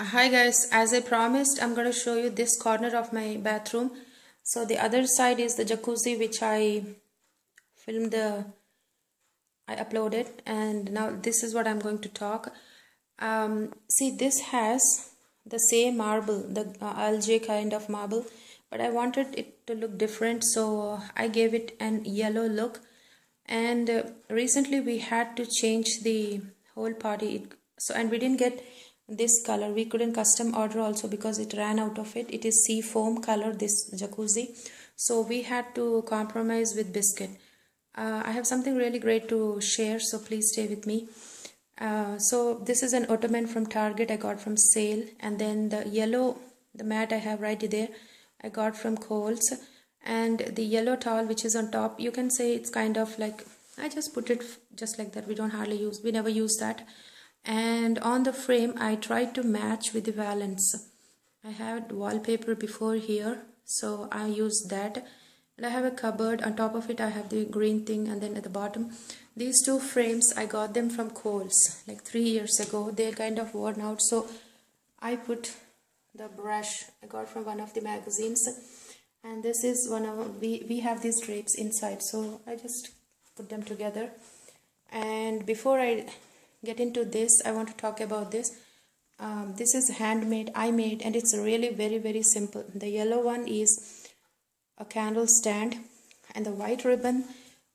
Hi guys, as I promised, I'm going to show you this corner of my bathroom. So the other side is the jacuzzi which filmed I uploaded, and now this is what I'm going to talk. See, this has the same marble, the algae kind of marble, but I wanted it to look different, so I gave it an yellow look. And recently we had to change the whole party, and we didn't get this color. We couldn't custom order also because it ran out of it. It is sea foam color, this jacuzzi, so we had to compromise with biscuit. I have something really great to share, so please stay with me. So this is an ottoman from Target I got from sale, and then the mat I have right there I got from Kohl's, and the yellow towel which is on top, you can say it's kind of like I just put it just like that. We never use that. And on the frame I tried to match with the valance. I had wallpaper before here, so I used that. And I have a cupboard. On top of it I have the green thing, and then at the bottom these two frames I got them from Kohl's like 3 years ago. They're kind of worn out, so I put the brush I got from one of the magazines, and this is one of we have these drapes inside, so I just put them together. And before I get into this, I want to talk about this. This is handmade, I made, and it's really very simple. The yellow one is a candle stand, and the white ribbon,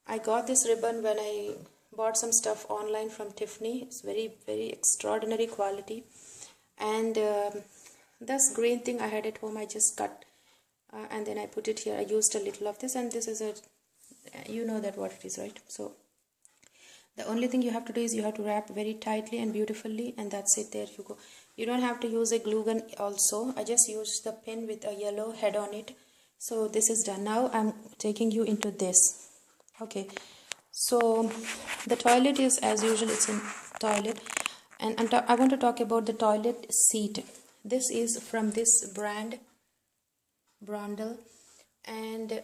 I got this ribbon when I bought some stuff online from Tiffany. It's very extraordinary quality. And this green thing I had at home, I just cut and then I put it here. I used a little of this, and this is you know that what it is, right? So the only thing you have to do is you have to wrap very tightly and beautifully, and that's it. There you go. You don't have to use a glue gun also. I just used the pin with a yellow head on it. So this is done. Now I'm taking you into this. Okay, so the toilet is, as usual, it's in toilet, and I want to talk about the toilet seat. This is from this brand Brundle, and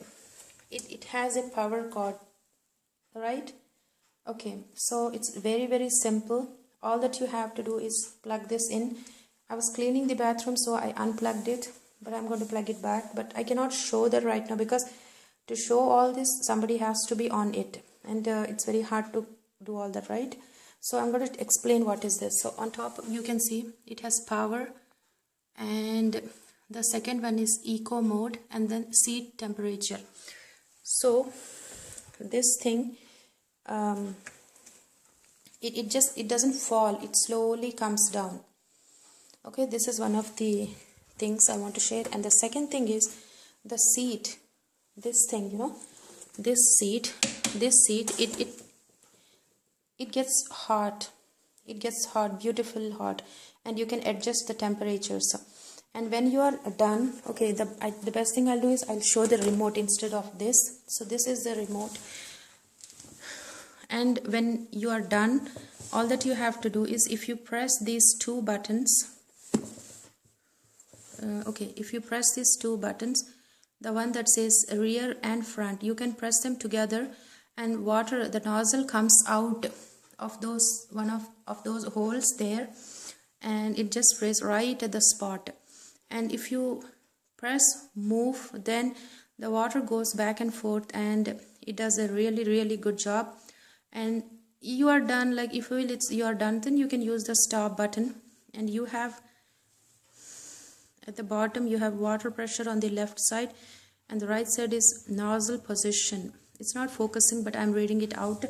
it has a power cord, right? Okay, so it's very simple. All that you have to do is plug this in. I was cleaning the bathroom, so I unplugged it, but I'm going to plug it back. But I cannot show that right now because to show all this, somebody has to be on it, and it's very hard to do all that, right? So I'm going to explain what is this. So on top you can see it has power, and the second one is eco mode, and then seat temperature. So this thing, it doesn't fall, it slowly comes down. Okay, this is one of the things I want to share. And the second thing is the seat. This thing, you know, this seat, it gets hot. It gets hot, beautiful hot, and you can adjust the temperatures. And when you are done, okay, the best thing I'll do is I'll show the remote instead of this. So this is the remote, and when you are done, all that you have to do is if you press these two buttons, if you press these two buttons, the one that says rear and front, you can press them together, and water, the nozzle comes out of those of those holes there, and it just sprays right at the spot. And if you press move, then the water goes back and forth, and it does a really good job. And you are done. Like if you are done, then you can use the stop button, and you have at the bottom you have water pressure on the left side, and the right side is nozzle position. It's not focusing, but I'm reading it out.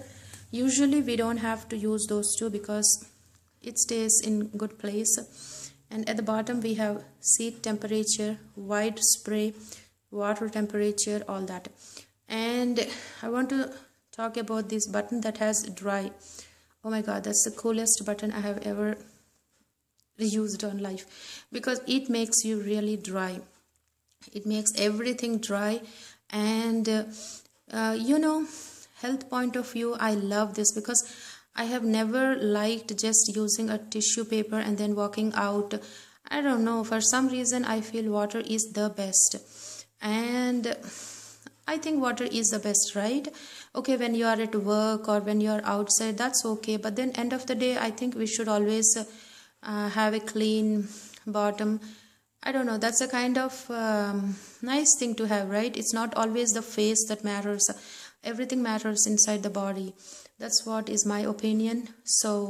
Usually we don't have to use those two because it stays in good place. And at the bottom we have seat temperature, wide spray, water temperature, all that. And I want to talk about this button that has dry. Oh my god, that's the coolest button I have ever used on life, because it makes you really dry. It makes everything dry. And you know, health point of view, I love this because I have never liked just using a tissue paper and then walking out. I don't know, for some reason I feel water is the best, and I think water is the best, right? Okay, when you are at work or when you are outside, that's okay, but then end of the day I think we should always have a clean bottom. I don't know, that's a kind of nice thing to have, right? It's not always the face that matters. Everything matters inside the body. That's what is my opinion. So